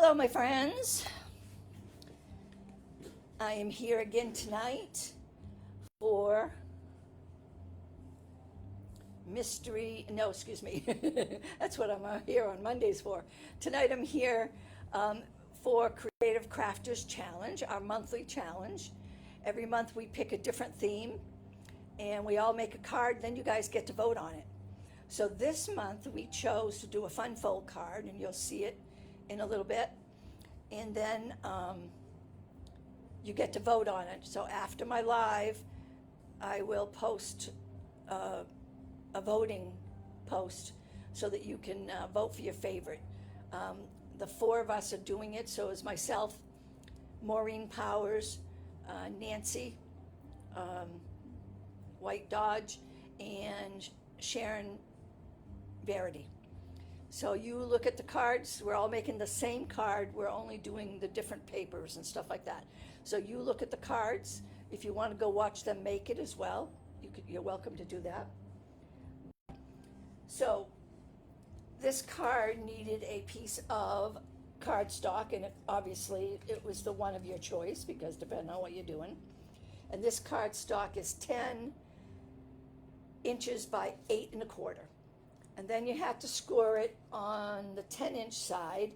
Hello, my friends. I am here again tonight for excuse me. That's what I'm here on Mondays for. Tonight I'm here for Creative Crafters Challenge, our monthly challenge. Every month we pick a different theme and we all make a card, then you guys get to vote on it. So this month we chose to do a fun fold card, and you'll see it in a little bit. And then you get to vote on it. So after my live, I will post a voting post so that you can vote for your favorite. The four of us are doing it, so it's myself, Maureen Powers, Nancy White Dodge, and Sharon Verity. So you look at the cards, we're all making the same card, we're only doing the different papers and stuff like that. So you look at the cards, if you want to go watch them make it as well, you're welcome to do that. So this card needed a piece of cardstock, and obviously it was the one of your choice, because depending on what you're doing. And this cardstock is 10 inches by 8 1/4. And then you have to score it on the 10-inch side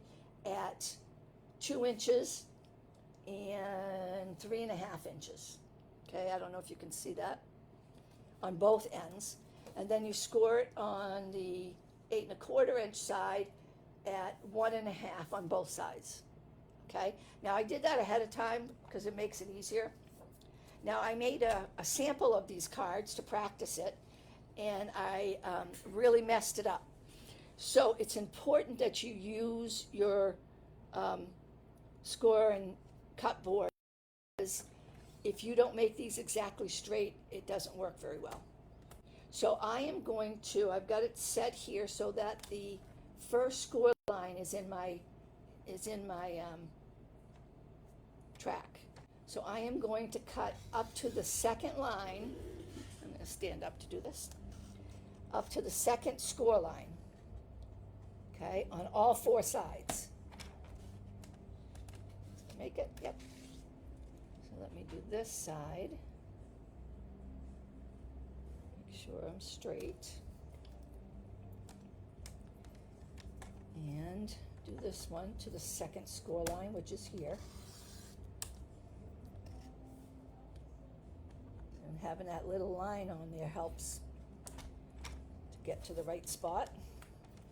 at 2 inches and 3.5 inches. Okay, I don't know if you can see that on both ends. And then you score it on the 8 1/4 inch side at 1.5 on both sides. Okay, now I did that ahead of time because it makes it easier. Now I made a sample of these cards to practice it, and I really messed it up. So it's important that you use your score and cut board, because if you don't make these exactly straight, it doesn't work very well. So I am going to, I've got it set here so that the first score line is in my track. So I am going to cut up to the second line. I'm going to stand up to do this. Up to the second score line, okay, on all 4 sides. Make it, yep. So let me do this side. Make sure I'm straight. And do this one to the second score line, which is here. And having that little line on there helps get to the right spot.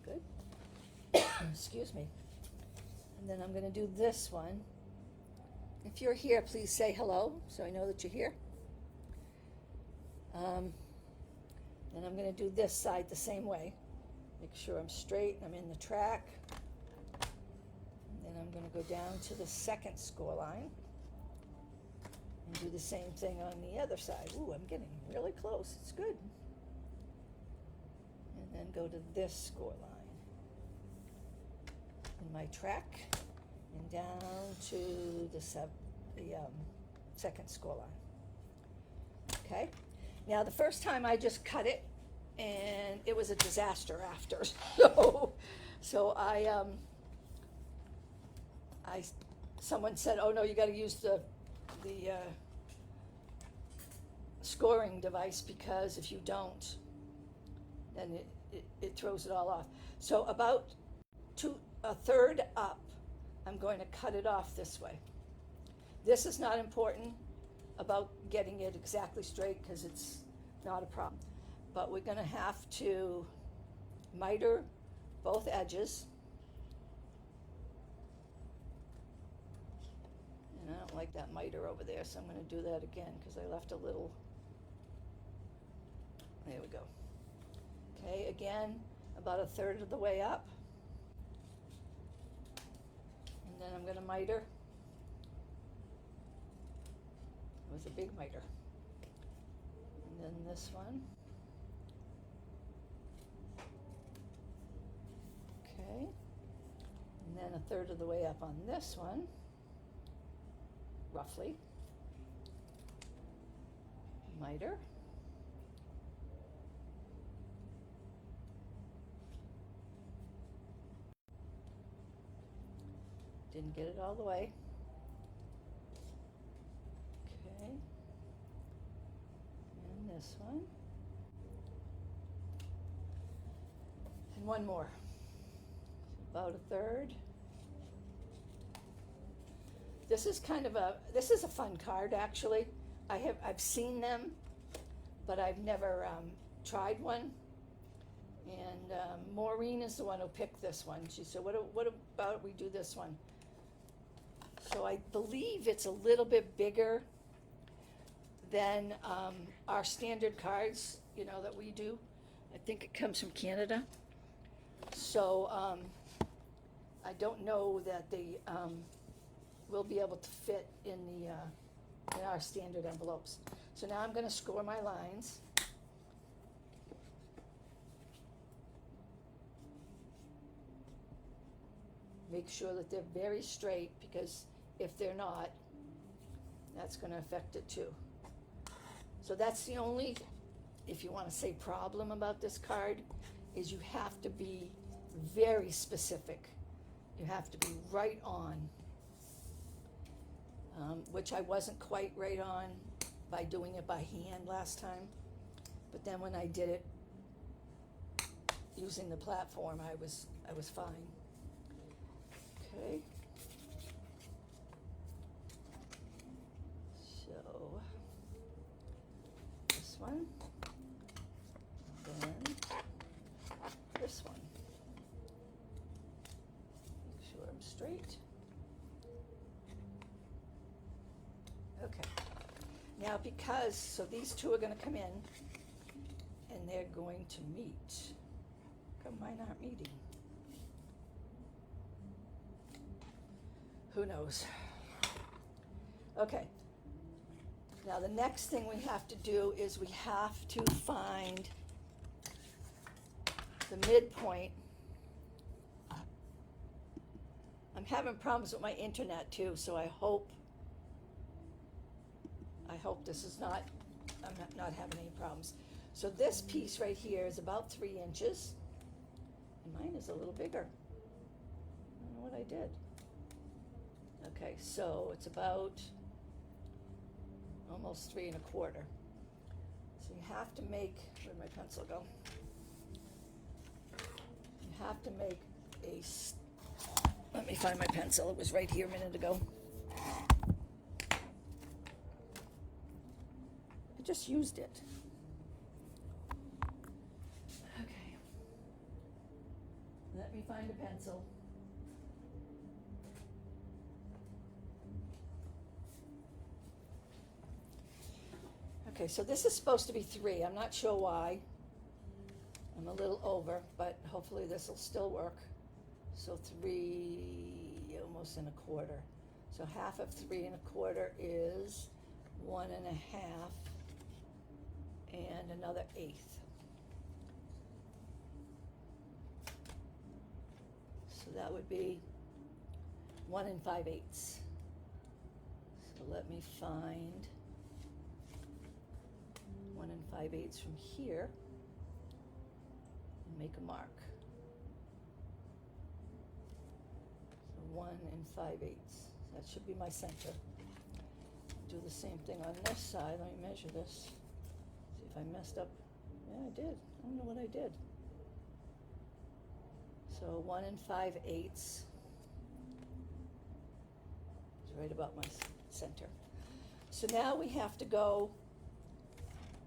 Good. Excuse me. And then I'm going to do this one. If you're here, please say hello so I know that you're here. Then I'm going to do this side the same way. Make sure I'm straight, I'm in the track. And then I'm going to go down to the second score line and do the same thing on the other side. Ooh, I'm getting really close. It's good. And then go to this score line in my track and down to the second score line. Okay, now the first time I just cut it and it was a disaster after. So someone said, oh no, you got to use the scoring device, because if you don't, then it throws it all off. So about a third up, I'm going to cut it off this way. This is not important about getting it exactly straight, because it's not a problem. But we're going to have to miter both edges. And I don't like that miter over there, so I'm going to do that again, because I left a little. There we go. Okay, again, about a third of the way up. And then I'm going to miter with a big miter. And then this one. Okay. And then a third of the way up on this one, roughly. Miter. Didn't get it all the way. Okay. And this one. And one more. About a third. This is a fun card actually. I've seen them, but I've never tried one. And Maureen is the one who picked this one. She said, what about we do this one? So I believe it's a little bit bigger than our standard cards, that we do. I think it comes from Canada. So I don't know that they will be able to fit in our standard envelopes. So now I'm going to score my lines. Make sure that they're very straight, because if they're not, that's going to affect it too. So that's the only, if you want to say, problem about this card, is you have to be very specific. You have to be right on, which I wasn't quite right on by doing it by hand last time. But then when I did it using the platform, I was fine. Okay. So this one, then this one. Make sure I'm straight. Okay. Now so these two are going to come in and they're going to meet. How come mine aren't meeting? Who knows? Okay. Now the next thing we have to do is we have to find the midpoint. I'm having problems with my internet too, so I hope this is not, I'm not having any problems. So this piece right here is about 3 inches, and mine is a little bigger. I don't know what I did. Okay, so it's about almost 3 1/4. So you have to make, where'd my pencil go? You have to make let me find my pencil. It was right here a minute ago. I just used it. Okay. Let me find a pencil. Okay, so this is supposed to be 3. I'm not sure why. I'm a little over, but hopefully this will still work. So 3, almost 1/4. So half of 3 1/4 is 1 1/2, and another 1/8. So that would be 1 5/8. So let me find 1 5/8 from here and make a mark. So 1 5/8. That should be my center. Do the same thing on this side. Let me measure this. See if I messed up. Yeah, I did. I don't know what I did. So 1 5/8 is right about my center. So now we have to go,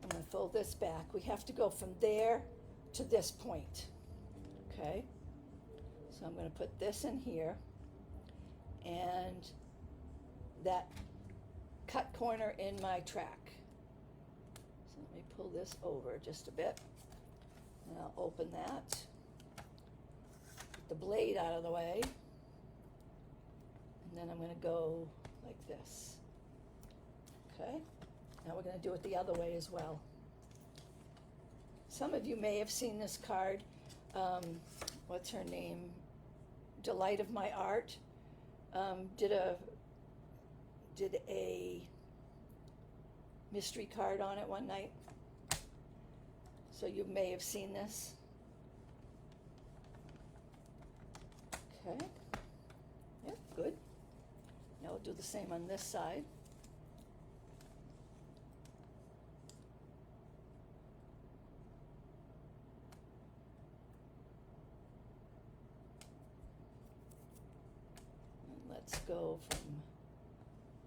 I'm going to fold this back. We have to go from there to this point. Okay? So I'm going to put this in here, and that cut corner in my track. So let me pull this over just a bit, and I'll open that. Get the blade out of the way, and then I'm going to go like this. Okay? Now we're going to do it the other way as well. Some of you may have seen this card. What's her name? Delight of My Art did a mystery card on it one night. So you may have seen this. Okay. Yep, good. I'll do the same on this side. And let's go from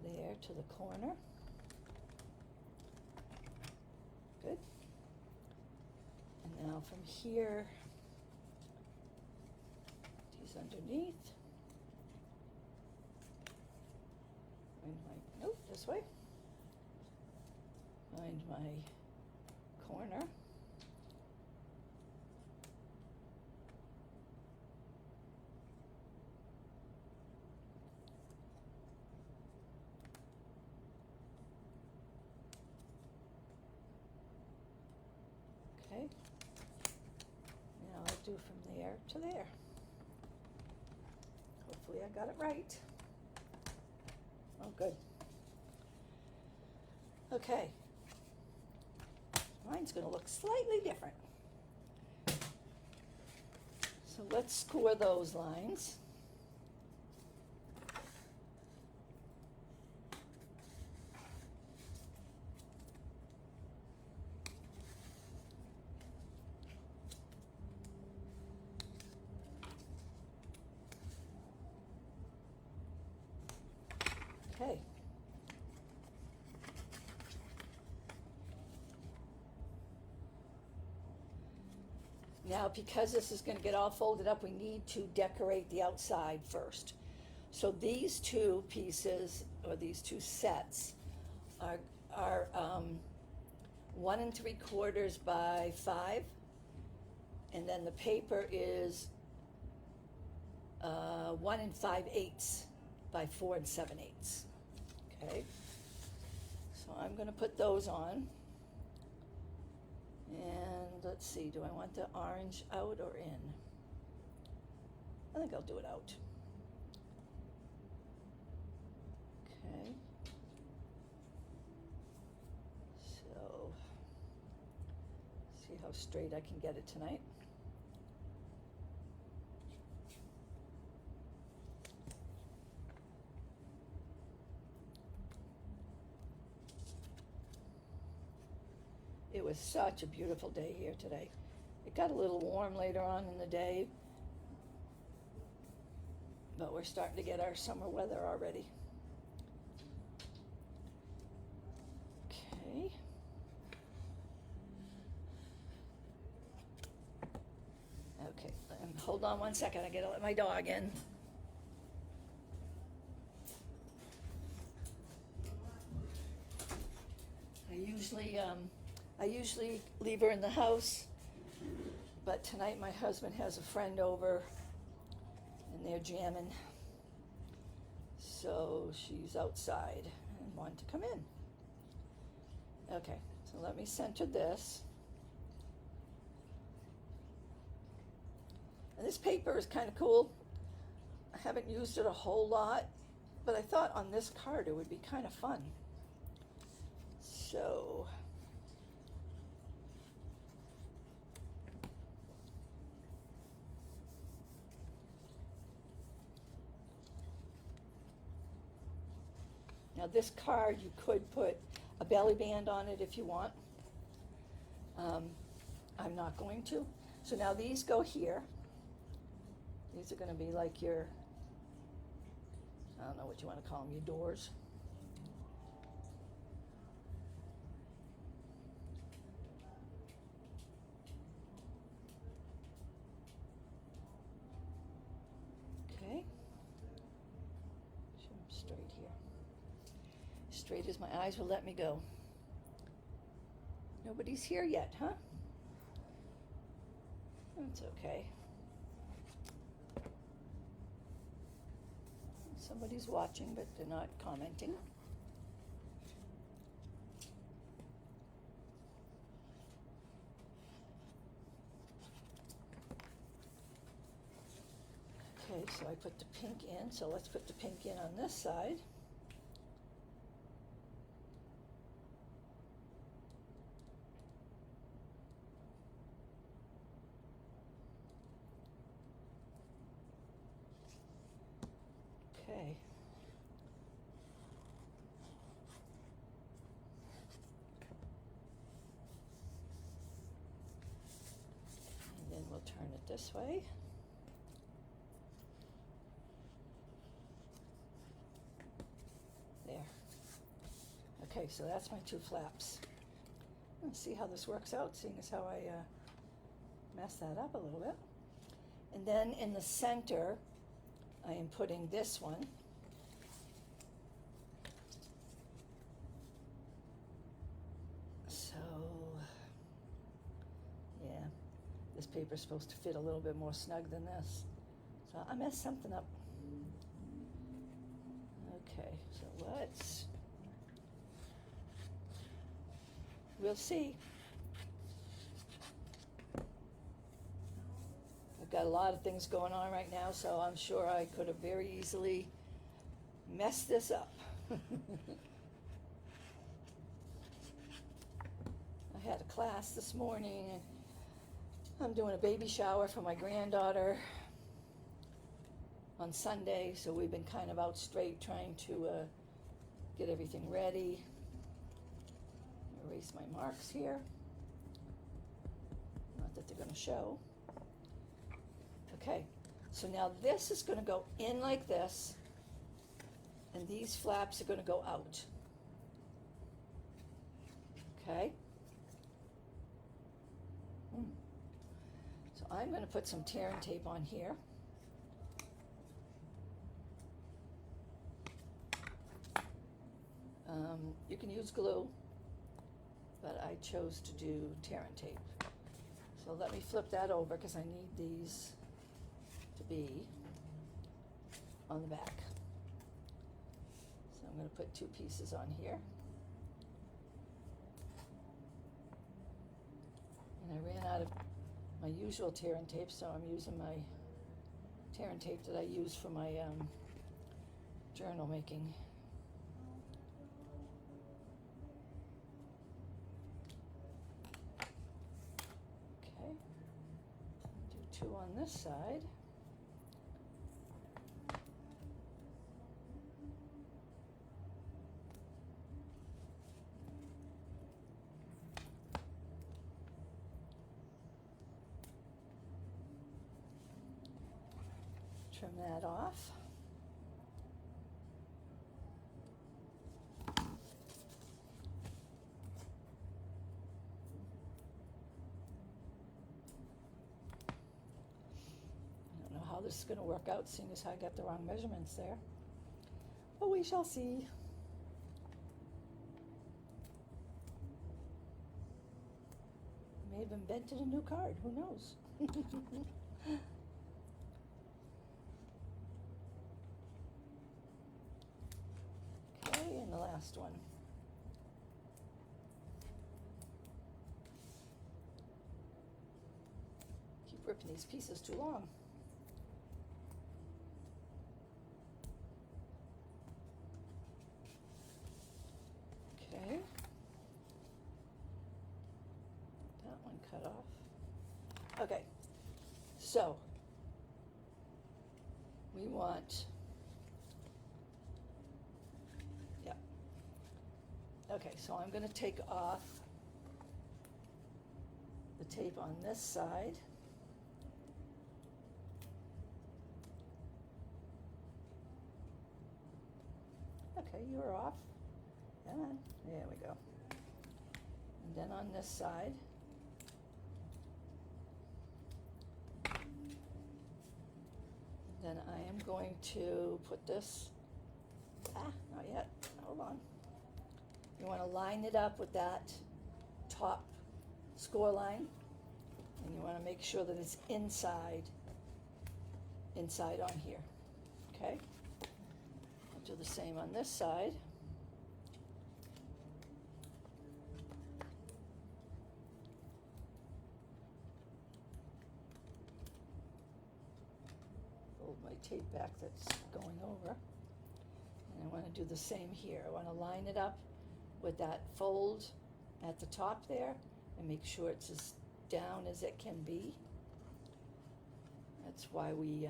there to the corner. Good. And now from here, he's underneath. Find my, nope, this way. Find my corner. Okay. Now I'll do from there to there. Hopefully I got it right. Oh, good. Okay. Mine's going to look slightly different. So let's score those lines. Okay. Now, because this is going to get all folded up, we need to decorate the outside first. So these two pieces, or these two sets, are 1 3/4 by 5, and then the paper is 1 5/8 by 4 7/8. Okay, so I'm going to put those on. And let's see, do I want the orange out or in? I think I'll do it out. Okay. So, see how straight I can get it tonight. It was such a beautiful day here today. It got a little warm later on in the day, but we're starting to get our summer weather already. Okay. Okay, hold on one second, I gotta let my dog in. I usually leave her in the house, but tonight my husband has a friend over and they're jamming. So she's outside and wanted to come in. Okay, so let me center this. And this paper is kind of cool. I haven't used it a whole lot, but I thought on this card it would be kind of fun. So now this card, you could put a belly band on it if you want. I'm not going to. So now these go here. These are going to be like your, I don't know what you want to call them, your doors. Okay. Show them straight here. Straight as my eyes will let me go. Nobody's here yet, huh? That's okay. Somebody's watching, but they're not commenting. Okay, so I put the pink in, so let's put the pink in on this side. Okay. this way. There. Okay, so that's my 2 flaps. Let's see how this works out, seeing as how I messed that up a little bit. And then in the center, I am putting this one. So, yeah, this paper is supposed to fit a little bit more snug than this. So I messed something up. Okay, so we'll see. I've got a lot of things going on right now, so I'm sure I could have very easily messed this up. I had a class this morning, and I'm doing a baby shower for my granddaughter on Sunday, so we've been kind of out straight trying to get everything ready. Erase my marks here. Not that they're going to show. Okay, so now this is going to go in like this, and these flaps are going to go out. Okay? So I'm going to put some tear and tape on here. You can use glue, but I chose to do tear and tape. So let me flip that over because I need these to be on the back. So I'm going to put 2 pieces on here. And I ran out of my usual tear and tape, so I'm using my tear and tape that I use for my journal making. Okay, do 2 on this side. Trim that off. I don't know how this is going to work out, seeing as I got the wrong measurements there. But we shall see. I may have invented a new card, who knows? Okay, and the last one. Keep ripping these pieces too long. Okay. That one cut off. Okay, so we want, yeah. Okay, so I'm going to take off the tape on this side. Okay, you're off. And there we go. And then on this side, then I am going to put this, not yet, hold on. You want to line it up with that top score line, and you want to make sure that it's inside on here, okay? I'll do the same on this side. Fold my tape back that's going over. And I want to do the same here. I want to line it up with that fold at the top there and make sure it's as down as it can be. That's why we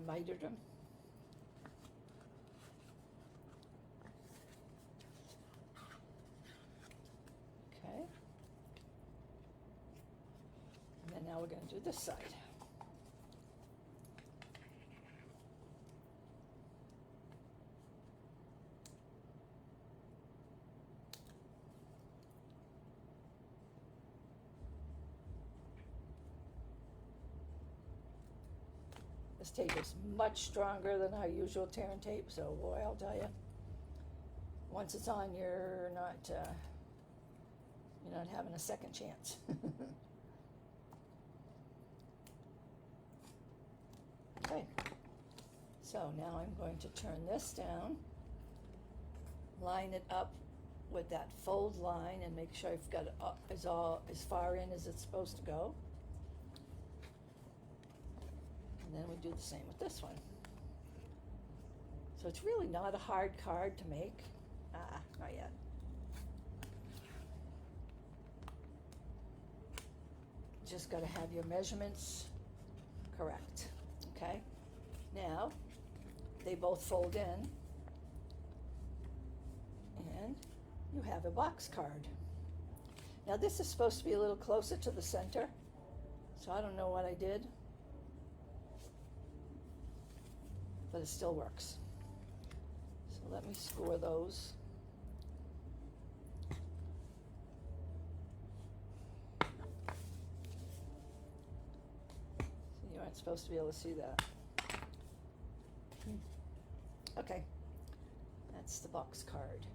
mitered them. Okay. And now we're going to do this side. This tape is much stronger than our usual tear and tape, so boy, I'll tell you, once it's on, you're not having a second chance. Okay, so now I'm going to turn this down, line it up with that fold line, and make sure I've got it up as far in as it's supposed to go. And then we do the same with this one. So it's really not a hard card to make. Not yet. Just got to have your measurements correct. Okay? Now, they both fold in, and you have a box card. Now this is supposed to be a little closer to the center, so I don't know what I did, but it still works. So let me score those. So you aren't supposed to be able to see that. Okay, that's the box card.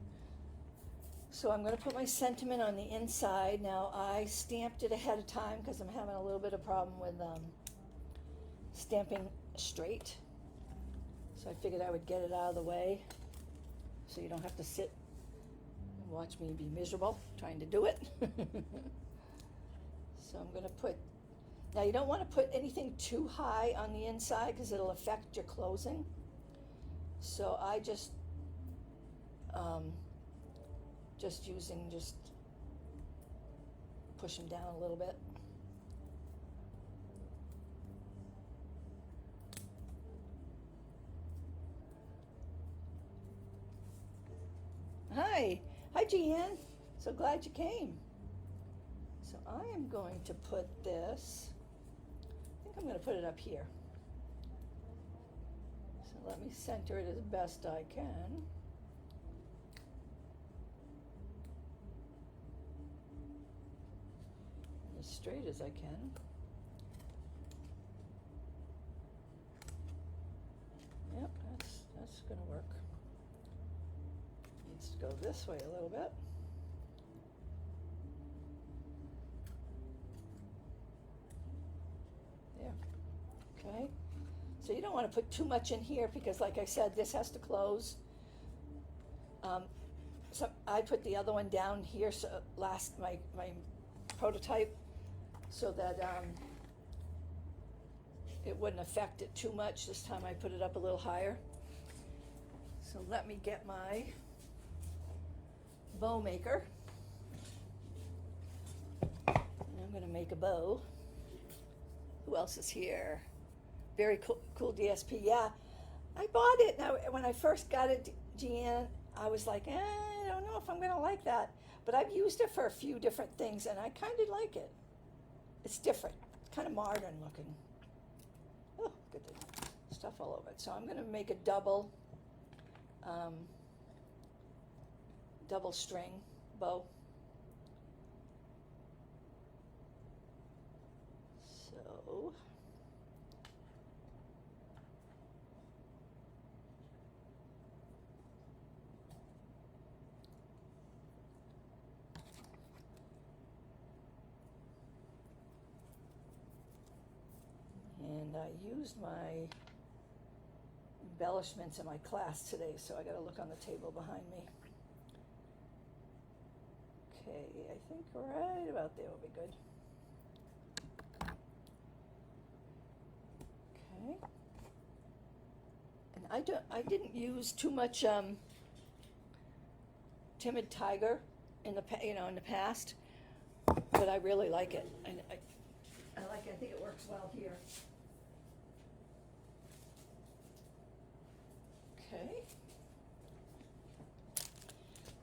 So I'm going to put my sentiment on the inside. Now I stamped it ahead of time because I'm having a little bit of problem with stamping straight. So I figured I would get it out of the way so you don't have to sit and watch me be miserable trying to do it. So I'm going to put, now you don't want to put anything too high on the inside because it'll affect your closing. So I just push them down a little bit. Hi, Jeanne. So glad you came. So I am going to put this, I think I'm going to put it up here. So let me center it as best I can. As straight as I can. Yep, that's going to work. Needs to go this way a little bit. There. Okay. So you don't want to put too much in here because, like I said, this has to close. So I put the other one down here, so my prototype, so that it wouldn't affect it too much. This time I put it up a little higher. So let me get my bow maker. And I'm going to make a bow. Who else is here? Very cool DSP. Yeah, I bought it. Now, when I first got it, Jeanne, I was like, I don't know if I'm going to like that. But I've used it for a few different things, and I kind of like it. It's different, kind of modern looking. Oh, good stuff all over it. So I'm going to make a double string bow. So and I used my embellishments in my class today, so I got to look on the table behind me. Okay, I think right about there will be good. Okay. And I didn't use too much Timid Tiger in the past, but I really like it. And I like it. I think it works well here. Okay.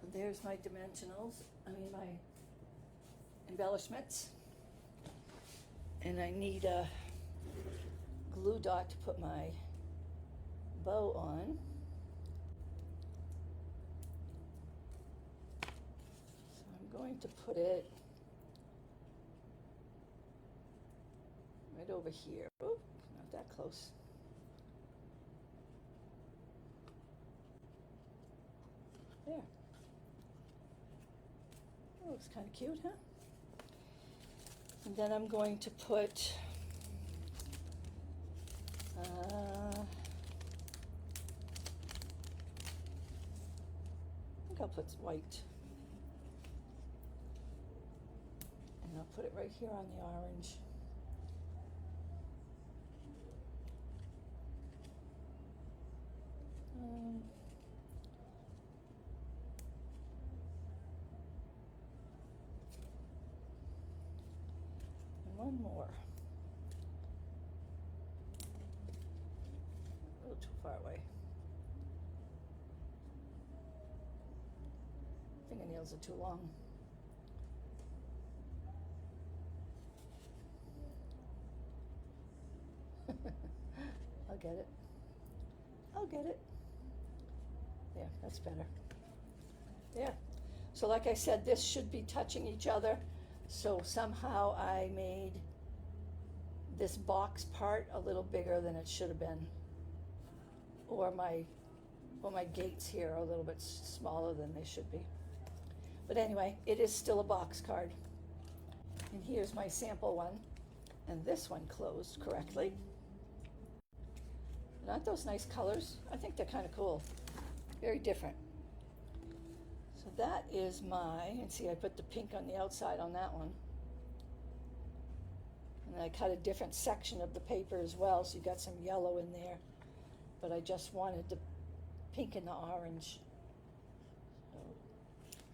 And there's my my embellishments. And I need a glue dot to put my bow on. So I'm going to put it right over here. Oh, not that close. There. That looks kind of cute, huh? And then I'm going to put I think I'll put white. And I'll put it right here on the orange. And one more. A little too far away. Fingernails are too long. I'll get it. I'll get it. There, that's better. There. So like I said, this should be touching each other. So somehow I made this box part a little bigger than it should have been. Or my gates here are a little bit smaller than they should be. But anyway, it is still a box card. And here's my sample one. And this one closed correctly. And aren't those nice colors? I think they're kind of cool. Very different. So that is and see, I put the pink on the outside on that one. And I cut a different section of the paper as well, so you got some yellow in there. But I just wanted the pink and the orange. So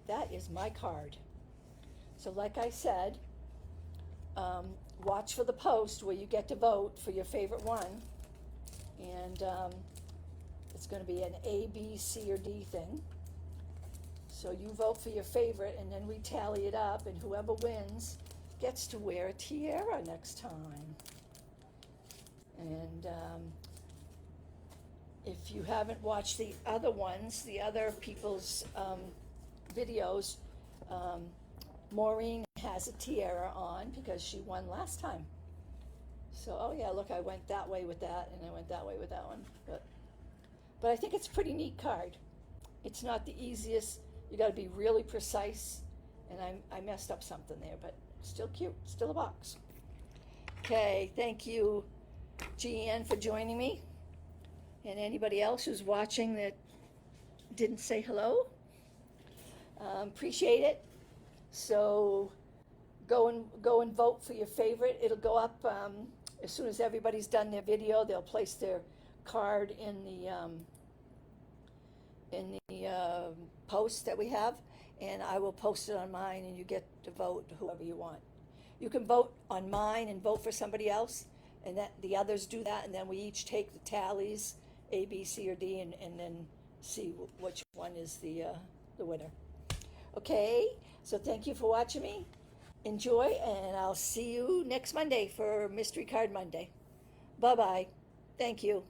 that is my card. So like I said, watch for the post where you get to vote for your favorite one. And it's going to be an A, B, C, or D thing. So you vote for your favorite, and then we tally it up, and whoever wins gets to wear a tiara next time. And if you haven't watched the other ones, the other people's videos, Maureen has a tiara on because she won last time. So, oh yeah, look, I went that way with that, and I went that way with that one. But I think it's a pretty neat card. It's not the easiest. You got to be really precise, and I messed up something there, but still cute, still a box. Okay, thank you, GN, for joining me, and anybody else who's watching that didn't say hello. Appreciate it. So go and vote for your favorite. It'll go up as soon as everybody's done their video. They'll place their card in the post that we have, and I will post it on mine, and you get to vote whoever you want. You can vote on mine and vote for somebody else, and that the others do that, and then we each take the tallies, A, B, C, or D, and then see which one is the winner. Okay, so thank you for watching me. Enjoy, and I'll see you next Monday for Mystery Card Monday. Bye-bye. Thank you.